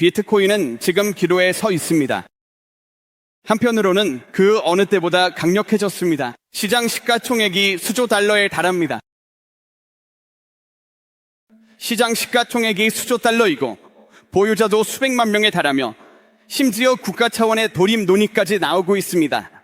비트코인은 지금 기로에 서 있습니다. 한편으로는 그 어느 때보다 강력해졌습니다. 시장 시가총액이 수조 달러에 달합니다. 시장 시가총액이 수조 달러이고 보유자도 수백만 명에 달하며 심지어 국가 차원의 도입 논의까지 나오고 있습니다.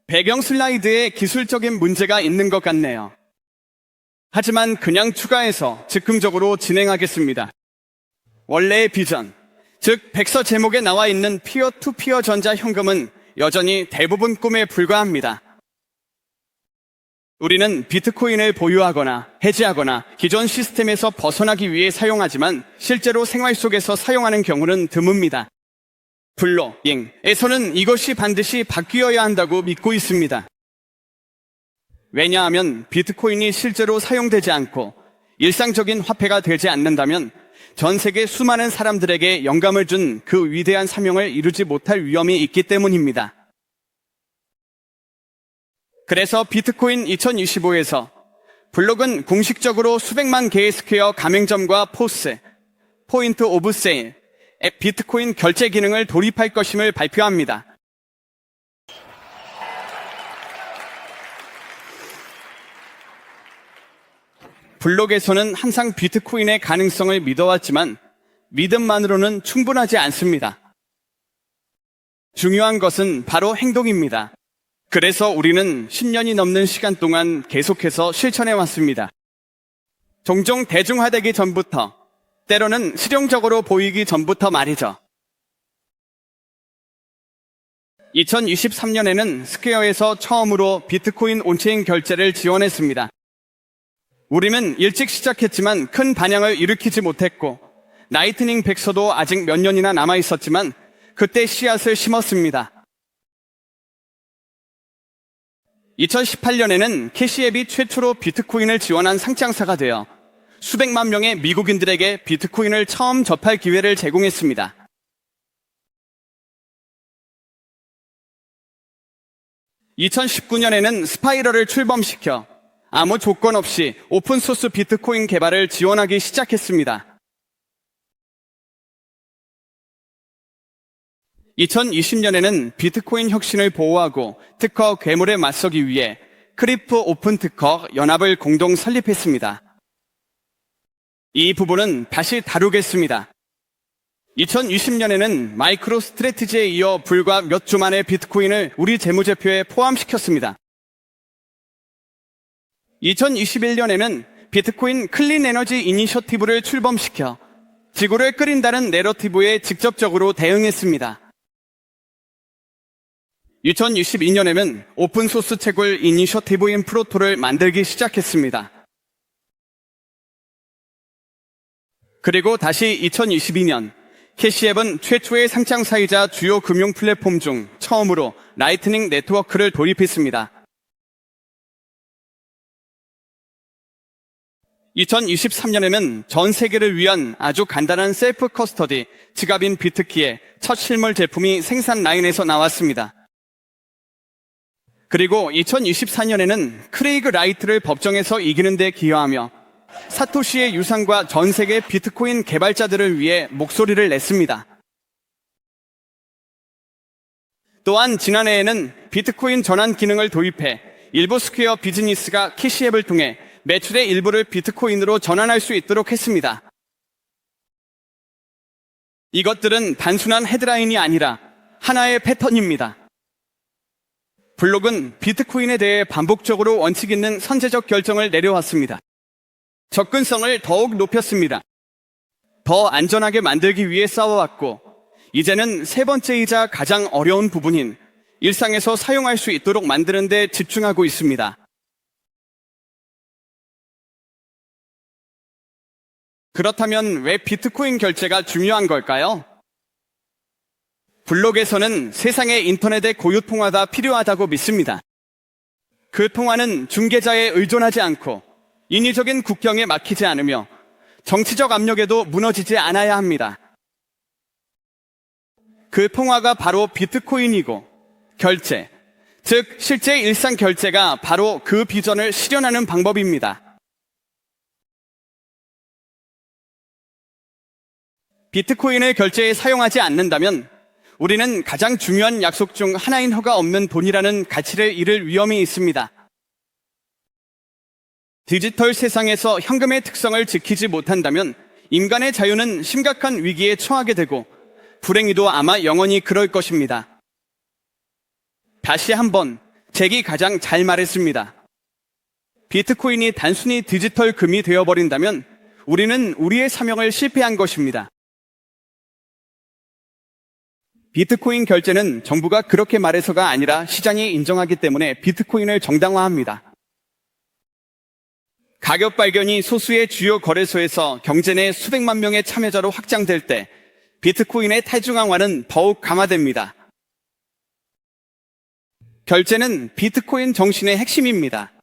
배경 슬라이드에 기술적인 문제가 있는 것 같네요. 하지만 그냥 추가해서 즉흥적으로 진행하겠습니다. 원래의 비전, 즉 백서 제목에 나와 있는 피어-투-피어 전자현금은 여전히 대부분 꿈에 불과합니다. 우리는 비트코인을 보유하거나 해지하거나 기존 시스템에서 벗어나기 위해 사용하지만 실제로 생활 속에서 사용하는 경우는 드뭅니다. 블록잉에서는 이것이 반드시 바뀌어야 한다고 믿고 있습니다. 왜냐하면 비트코인이 실제로 사용되지 않고 일상적인 화폐가 되지 않는다면 전 세계 수많은 사람들에게 영감을 준 그 위대한 사명을 이루지 못할 위험이 있기 때문입니다. 그래서 비트코인 2025에서 블록은 공식적으로 수백만 개의 스퀘어 가맹점과 포스, 포인트 오브 세일, 비트코인 결제 기능을 도입할 것임을 발표합니다. 블록에서는 항상 비트코인의 가능성을 믿어왔지만 믿음만으로는 충분하지 않습니다. 중요한 것은 바로 행동입니다. 그래서 우리는 10년이 넘는 시간 동안 계속해서 실천해왔습니다. 종종 대중화되기 전부터, 때로는 실용적으로 보이기 전부터 말이죠. 2023년에는 스퀘어에서 처음으로 비트코인 온체인 결제를 지원했습니다. 우리는 일찍 시작했지만 큰 반향을 일으키지 못했고 라이트닝 백서도 아직 몇 년이나 남아 있었지만 그때 씨앗을 심었습니다. 2018년에는 캐시앱이 최초로 비트코인을 지원한 상장사가 되어 수백만 명의 미국인들에게 비트코인을 처음 접할 기회를 제공했습니다. (2019년에는) 스파이럴을 출범시켜 아무 조건 없이 오픈소스 비트코인 개발을 지원하기 시작했습니다. 2020년에는 비트코인 혁신을 보호하고 특허 괴물에 맞서기 위해 크립토 오픈 특허 연합을 공동 설립했습니다. 이 부분은 다시 다루겠습니다. 2020년에는 마이크로 스트래티지에 이어 불과 몇 주 만에 비트코인을 우리 재무제표에 포함시켰습니다. 2021년에는 비트코인 클린 에너지 이니셔티브를 출범시켜 지구를 끓인다는 내러티브에 직접적으로 대응했습니다. 2022년에는 오픈소스 채굴 이니셔티브인 프로토를 만들기 시작했습니다. 그리고 다시 2022년, 캐시앱은 최초의 상장사이자 주요 금융 플랫폼 중 처음으로 라이트닝 네트워크를 도입했습니다. 2023년에는 전 세계를 위한 아주 간단한 셀프 커스터디, 지갑인 비트키의 첫 실물 제품이 생산 라인에서 나왔습니다. 그리고 2024년에는 크레이그 라이트를 법정에서 이기는 데 기여하며 사토시의 유산과 전 세계 비트코인 개발자들을 위해 목소리를 냈습니다. 또한 지난해에는 비트코인 전환 기능을 도입해 일부 스퀘어 비즈니스가 캐시앱을 통해 매출의 일부를 비트코인으로 전환할 수 있도록 했습니다. 이것들은 단순한 헤드라인이 아니라 하나의 패턴입니다. 블록은 비트코인에 대해 반복적으로 원칙 있는 선제적 결정을 내려왔습니다. 접근성을 더욱 높였습니다. 더 안전하게 만들기 위해 싸워왔고, 이제는 세 번째이자 가장 어려운 부분인 일상에서 사용할 수 있도록 만드는 데 집중하고 있습니다. 그렇다면 왜 비트코인 결제가 중요한 걸까요? 블록에서는 세상의 인터넷의 고유 통화가 필요하다고 믿습니다. 그 통화는 중개자에 의존하지 않고 인위적인 국경에 막히지 않으며 정치적 압력에도 무너지지 않아야 합니다. 그 통화가 바로 비트코인이고 결제, 즉 실제 일상 결제가 바로 그 비전을 실현하는 방법입니다. 비트코인을 결제에 사용하지 않는다면 우리는 가장 중요한 약속 중 하나인 허가 없는 돈이라는 가치를 잃을 위험이 있습니다. 디지털 세상에서 현금의 특성을 지키지 못한다면 인간의 자유는 심각한 위기에 처하게 되고 불행히도 아마 영원히 그럴 것입니다. 다시 한번 잭이 가장 잘 말했습니다. 비트코인이 단순히 디지털 금이 되어버린다면 우리는 우리의 사명을 실패한 것입니다. 비트코인 결제는 정부가 그렇게 말해서가 아니라 시장이 인정하기 때문에 비트코인을 정당화합니다. 가격 발견이 소수의 주요 거래소에서 경제 내 수백만 명의 참여자로 확장될 때 비트코인의 탈중앙화는 더욱 강화됩니다. 결제는 비트코인 정신의 핵심입니다.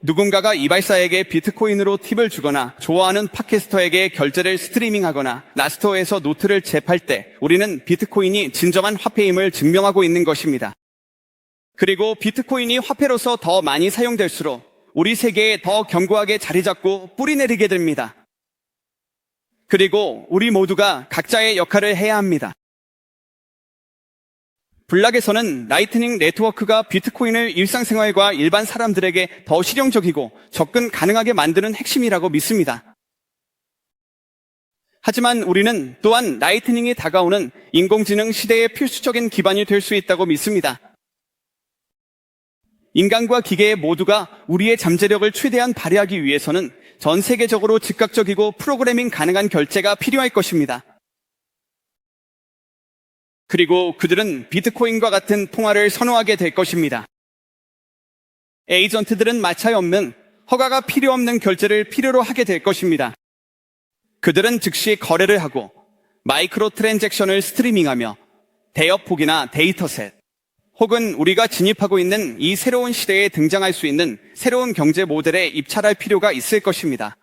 누군가가 이발사에게 비트코인으로 팁을 주거나 좋아하는 팟캐스터에게 결제를 스트리밍하거나 나스토어에서 노트를 재팔 때 우리는 비트코인이 진정한 화폐임을 증명하고 있는 것입니다. 그리고 비트코인이 화폐로서 더 많이 사용될수록 우리 세계에 더 견고하게 자리 잡고 뿌리 내리게 됩니다. 그리고 우리 모두가 각자의 역할을 해야 합니다. 블락에서는 라이트닝 네트워크가 비트코인을 일상생활과 일반 사람들에게 더 실용적이고 접근 가능하게 만드는 핵심이라고 믿습니다. 하지만 우리는 또한 라이트닝이 다가오는 인공지능 시대의 필수적인 기반이 될 수 있다고 믿습니다. 인간과 기계 모두가 우리의 잠재력을 최대한 발휘하기 위해서는 전 세계적으로 즉각적이고 프로그래밍 가능한 결제가 필요할 것입니다. 그리고 그들은 비트코인과 같은 통화를 선호하게 될 것입니다. 에이전트들은 마찰 없는 허가가 필요 없는 결제를 필요로 하게 될 것입니다. 그들은 즉시 거래를 하고 마이크로 트랜잭션을 스트리밍하며 대역폭이나 데이터셋 혹은 우리가 진입하고 있는 이 새로운 시대에 등장할 수 있는 새로운 경제 모델에 입찰할 필요가 있을 것입니다.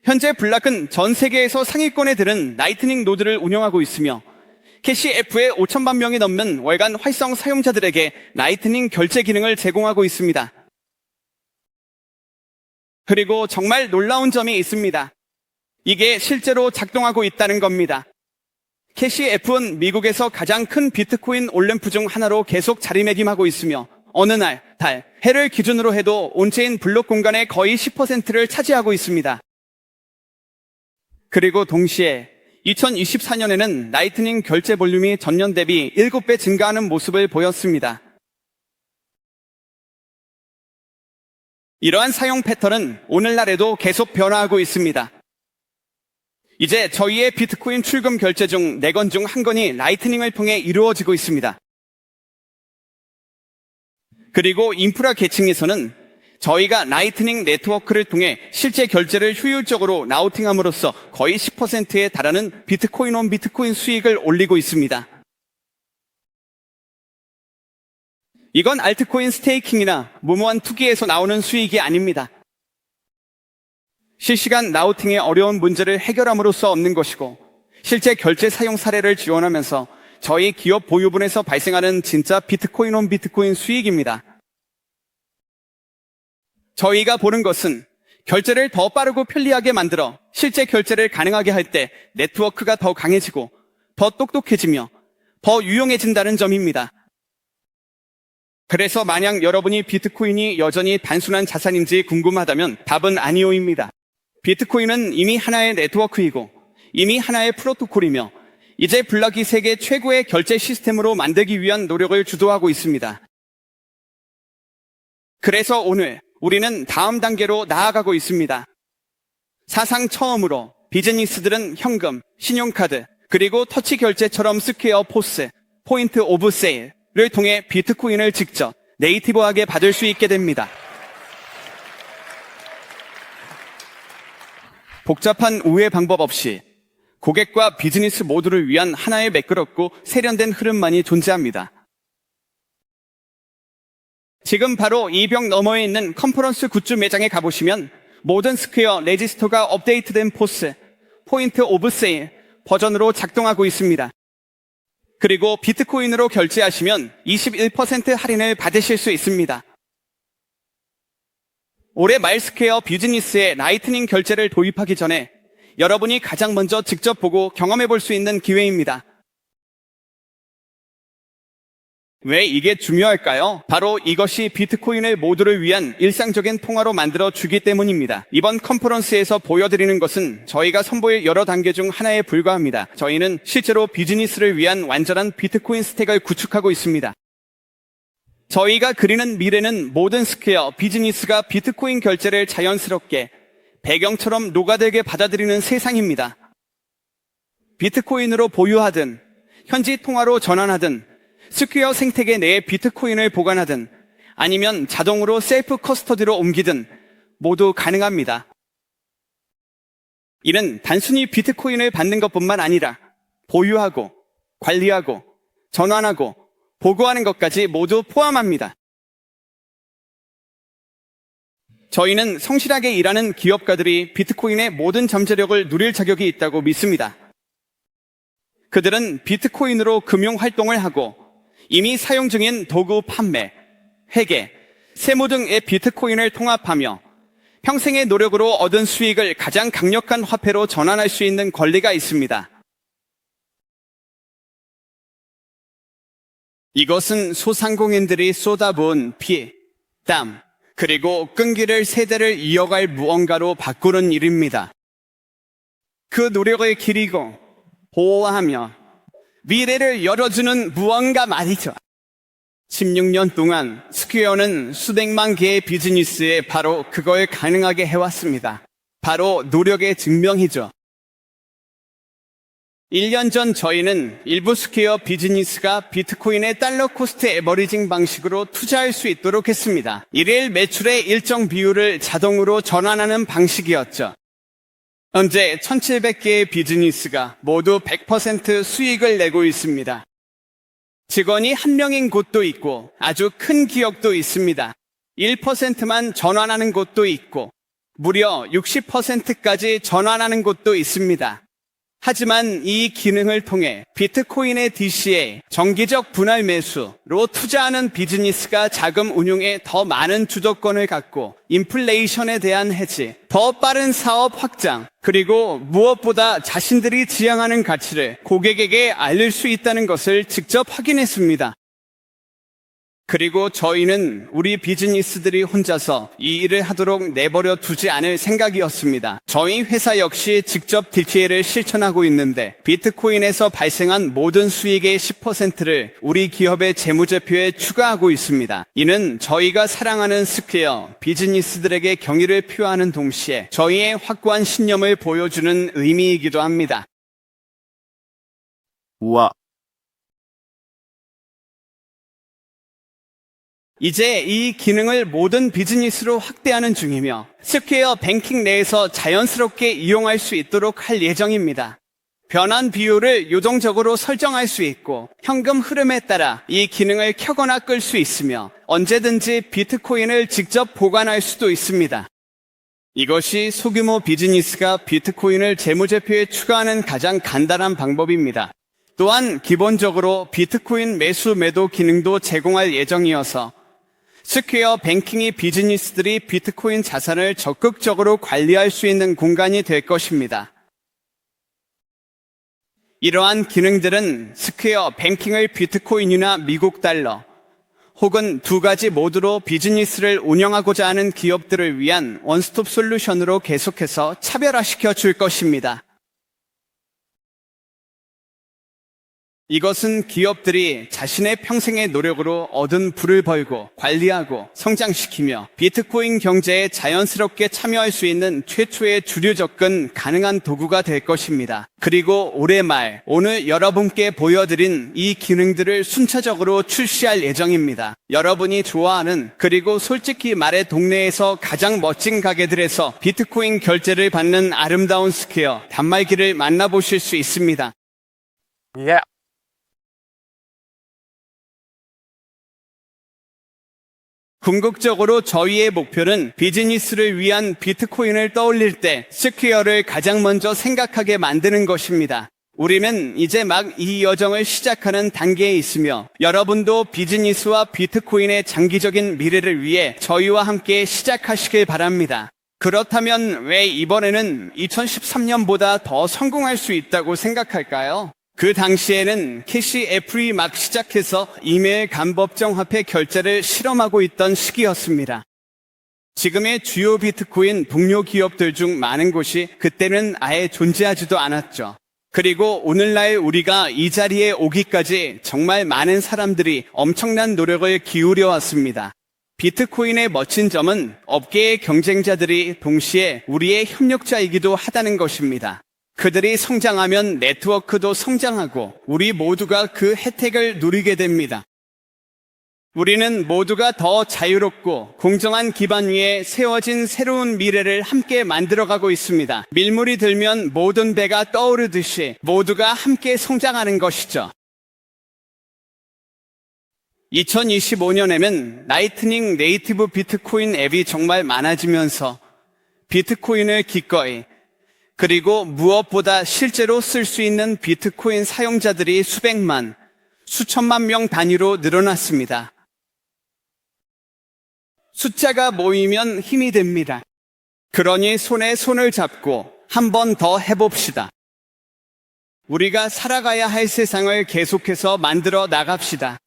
현재 블락은 전 세계에서 상위권에 들은 라이트닝 노드를 운영하고 있으며 캐시F의 5천만 명이 넘는 월간 활성 사용자들에게 라이트닝 결제 기능을 제공하고 있습니다. 그리고 정말 놀라운 점이 있습니다. 이게 실제로 작동하고 있다는 겁니다. 캐시F는 미국에서 가장 큰 비트코인 온램프 중 하나로 계속 자리매김하고 있으며 어느 날, 달, 해를 기준으로 해도 온체인 블록 공간의 거의 10%를 차지하고 있습니다. 그리고 동시에 2024년에는 라이트닝 결제 볼륨이 전년 대비 7배 증가하는 모습을 보였습니다. 이러한 사용 패턴은 오늘날에도 계속 변화하고 있습니다. 이제 저희의 비트코인 출금 결제 중 4건 중 1건이 라이트닝을 통해 이루어지고 있습니다. 그리고 인프라 계층에서는 저희가 라이트닝 네트워크를 통해 실제 결제를 효율적으로 라우팅함으로써 거의 10%에 달하는 비트코인 온 비트코인 수익을 올리고 있습니다. 이건 알트코인 스테이킹이나 무모한 투기에서 나오는 수익이 아닙니다. 실시간 라우팅의 어려운 문제를 해결함으로써 얻는 것이고 실제 결제 사용 사례를 지원하면서 저희 기업 보유분에서 발생하는 진짜 비트코인 온 비트코인 수익입니다. 저희가 보는 것은 결제를 더 빠르고 편리하게 만들어 실제 결제를 가능하게 할 때 네트워크가 더 강해지고 더 똑똑해지며 더 유용해진다는 점입니다. 그래서 만약 여러분이 비트코인이 여전히 단순한 자산인지 궁금하다면 답은 아니오입니다. 비트코인은 이미 하나의 네트워크이고 이미 하나의 프로토콜이며 이제 블락이 세계 최고의 결제 시스템으로 만들기 위한 노력을 주도하고 있습니다. 그래서 오늘 우리는 다음 단계로 나아가고 있습니다. 사상 처음으로 비즈니스들은 현금, 신용카드, 그리고 터치 결제처럼 스퀘어 포스, 포인트 오브 세일을 통해 비트코인을 직접 네이티브하게 받을 수 있게 됩니다. 복잡한 우회 방법 없이 고객과 비즈니스 모두를 위한 하나의 매끄럽고 세련된 흐름만이 존재합니다. 지금 바로 이 벽 너머에 있는 컨퍼런스 굿즈 매장에 가보시면 모든 스퀘어 레지스터가 업데이트된 포스, 포인트 오브 세일 버전으로 작동하고 있습니다. 그리고 비트코인으로 결제하시면 21% 할인을 받으실 수 있습니다. 올해 말 스퀘어 비즈니스에 라이트닝 결제를 도입하기 전에 여러분이 가장 먼저 직접 보고 경험해 볼 수 있는 기회입니다. 왜 이게 중요할까요? 바로 이것이 비트코인을 모두를 위한 일상적인 통화로 만들어 주기 때문입니다. 이번 컨퍼런스에서 보여드리는 것은 저희가 선보일 여러 단계 중 하나에 불과합니다. 저희는 실제로 비즈니스를 위한 완전한 비트코인 스택을 구축하고 있습니다. 저희가 그리는 미래는 모든 스퀘어 비즈니스가 비트코인 결제를 자연스럽게 배경처럼 녹아들게 받아들이는 세상입니다. 비트코인으로 보유하든 현지 통화로 전환하든 스퀘어 생태계 내에 비트코인을 보관하든 아니면 자동으로 셀프 커스터디로 옮기든 모두 가능합니다. 이는 단순히 비트코인을 받는 것뿐만 아니라 보유하고 관리하고 전환하고 보고하는 것까지 모두 포함합니다. 저희는 성실하게 일하는 기업가들이 비트코인의 모든 잠재력을 누릴 자격이 있다고 믿습니다. 그들은 비트코인으로 금융 활동을 하고 이미 사용 중인 도구 판매, 회계, 세무 등의 비트코인을 통합하며 평생의 노력으로 얻은 수익을 가장 강력한 화폐로 전환할 수 있는 권리가 있습니다. 이것은 소상공인들이 쏟아부은 피, 땀, 그리고 끈기를 세대를 이어갈 무언가로 바꾸는 일입니다. 그 노력을 기리고 보호하며 미래를 열어주는 무언가 말이죠. 16년 동안 스퀘어는 수백만 개의 비즈니스에 바로 그걸 가능하게 해왔습니다. 바로 노력의 증명이죠. 1년 전 저희는 일부 스퀘어 비즈니스가 비트코인의 달러 코스트 에버리징 방식으로 투자할 수 있도록 했습니다. 일일 매출의 일정 비율을 자동으로 전환하는 방식이었죠. 현재 1700개의 비즈니스가 모두 100% 수익을 내고 있습니다. 직원이 1명인 곳도 있고 아주 큰 기업도 있습니다. 1%만 전환하는 곳도 있고 무려 60%까지 전환하는 곳도 있습니다. 하지만 이 기능을 통해 비트코인의 DCA, 정기적 분할 매수로 투자하는 비즈니스가 자금 운용에 더 많은 주도권을 갖고 인플레이션에 대한 해지, 더 빠른 사업 확장, 그리고 무엇보다 자신들이 지향하는 가치를 고객에게 알릴 수 있다는 것을 직접 확인했습니다. 그리고 저희는 우리 비즈니스들이 혼자서 이 일을 하도록 내버려 두지 않을 생각이었습니다. 저희 회사 역시 직접 DTA를 실천하고 있는데 비트코인에서 발생한 모든 수익의 10%를 우리 기업의 재무제표에 추가하고 있습니다. 이는 저희가 사랑하는 스퀘어 비즈니스들에게 경의를 표하는 동시에 저희의 확고한 신념을 보여주는 의미이기도 합니다. 우와. 이제 이 기능을 모든 비즈니스로 확대하는 중이며 스퀘어 뱅킹 내에서 자연스럽게 이용할 수 있도록 할 예정입니다. 변환 비율을 유동적으로 설정할 수 있고 현금 흐름에 따라 이 기능을 켜거나 끌 수 있으며 언제든지 비트코인을 직접 보관할 수도 있습니다. 이것이 소규모 비즈니스가 비트코인을 재무제표에 추가하는 가장 간단한 방법입니다. 또한 기본적으로 비트코인 매수 매도 기능도 제공할 예정이어서 스퀘어 뱅킹이 비즈니스들이 비트코인 자산을 적극적으로 관리할 수 있는 공간이 될 것입니다. 이러한 기능들은 스퀘어 뱅킹을 비트코인이나 미국 달러 혹은 두 가지 모두로 비즈니스를 운영하고자 하는 기업들을 위한 원스톱 솔루션으로 계속해서 차별화시켜 줄 것입니다. 이것은 기업들이 자신의 평생의 노력으로 얻은 부를 벌고 관리하고 성장시키며 비트코인 경제에 자연스럽게 참여할 수 있는 최초의 주류 접근 가능한 도구가 될 것입니다. 그리고 올해 말 오늘 여러분께 보여드린 이 기능들을 순차적으로 출시할 예정입니다. 여러분이 좋아하는 그리고 솔직히 말해 동네에서 가장 멋진 가게들에서 비트코인 결제를 받는 아름다운 스퀘어 단말기를 만나보실 수 있습니다. 예. 궁극적으로 저희의 목표는 비즈니스를 위한 비트코인을 떠올릴 때 스퀘어를 가장 먼저 생각하게 만드는 것입니다. 우리는 이제 막 이 여정을 시작하는 단계에 있으며 여러분도 비즈니스와 비트코인의 장기적인 미래를 위해 저희와 함께 시작하시길 바랍니다. 그렇다면 왜 이번에는 2013년보다 더 성공할 수 있다고 생각할까요? 그 당시에는 캐시 애플이 막 시작해서 이메일 간법정 화폐 결제를 실험하고 있던 시기였습니다. 지금의 주요 비트코인 동료 기업들 중 많은 곳이 그때는 아예 존재하지도 않았죠. 그리고 오늘날 우리가 이 자리에 오기까지 정말 많은 사람들이 엄청난 노력을 기울여 왔습니다. 비트코인의 멋진 점은 업계의 경쟁자들이 동시에 우리의 협력자이기도 하다는 것입니다. 그들이 성장하면 네트워크도 성장하고 우리 모두가 그 혜택을 누리게 됩니다. 우리는 모두가 더 자유롭고 공정한 기반 위에 세워진 새로운 미래를 함께 만들어가고 있습니다. 밀물이 들면 모든 배가 떠오르듯이 모두가 함께 성장하는 것이죠. 2025년에는 라이트닝 네이티브 비트코인 앱이 정말 많아지면서 비트코인을 기꺼이 그리고 무엇보다 실제로 쓸 수 있는 비트코인 사용자들이 수백만, 수천만 명 단위로 늘어났습니다. 숫자가 모이면 힘이 됩니다. 그러니 손에 손을 잡고 한 번 더 해봅시다. 우리가 살아가야 할 세상을 계속해서 만들어 나갑시다.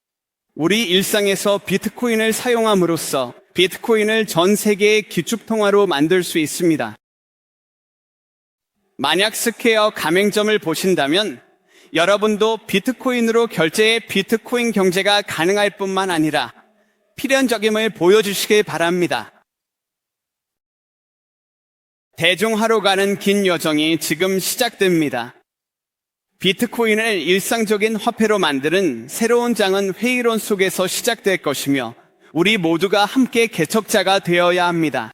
우리 일상에서 비트코인을 사용함으로써 비트코인을 전 세계의 기축통화로 만들 수 있습니다. 만약 스퀘어 가맹점을 보신다면 여러분도 비트코인으로 결제해 비트코인 경제가 가능할 뿐만 아니라 필연적임을 보여주시길 바랍니다. 대중화로 가는 긴 여정이 지금 시작됩니다. 비트코인을 일상적인 화폐로 만드는 새로운 장은 회의론 속에서 시작될 것이며 우리 모두가 함께 개척자가 되어야 합니다.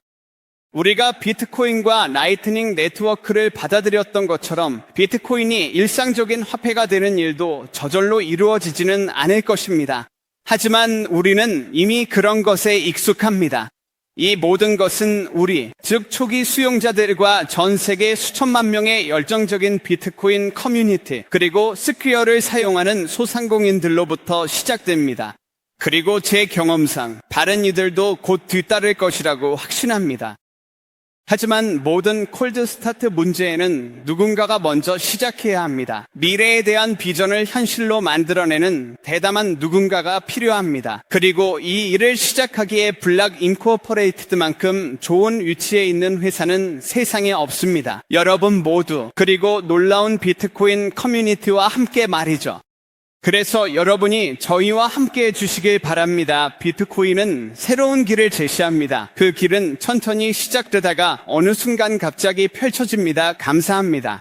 우리가 비트코인과 라이트닝 네트워크를 받아들였던 것처럼 비트코인이 일상적인 화폐가 되는 일도 저절로 이루어지지는 않을 것입니다. 하지만 우리는 이미 그런 것에 익숙합니다. 이 모든 것은 우리, 즉 초기 수용자들과 전 세계 수천만 명의 열정적인 비트코인 커뮤니티, 그리고 스퀘어를 사용하는 소상공인들로부터 시작됩니다. 그리고 제 경험상 다른 이들도 곧 뒤따를 것이라고 확신합니다. 하지만 모든 콜드 스타트 문제에는 누군가가 먼저 시작해야 합니다. 미래에 대한 비전을 현실로 만들어내는 대담한 누군가가 필요합니다. 그리고 이 일을 시작하기에 블락 인코퍼레이티드만큼 좋은 위치에 있는 회사는 세상에 없습니다. 여러분 모두, 그리고 놀라운 비트코인 커뮤니티와 함께 말이죠. 그래서 여러분이 저희와 함께 해주시길 바랍니다. 비트코인은 새로운 길을 제시합니다. 그 길은 천천히 시작되다가 어느 순간 갑자기 펼쳐집니다. 감사합니다.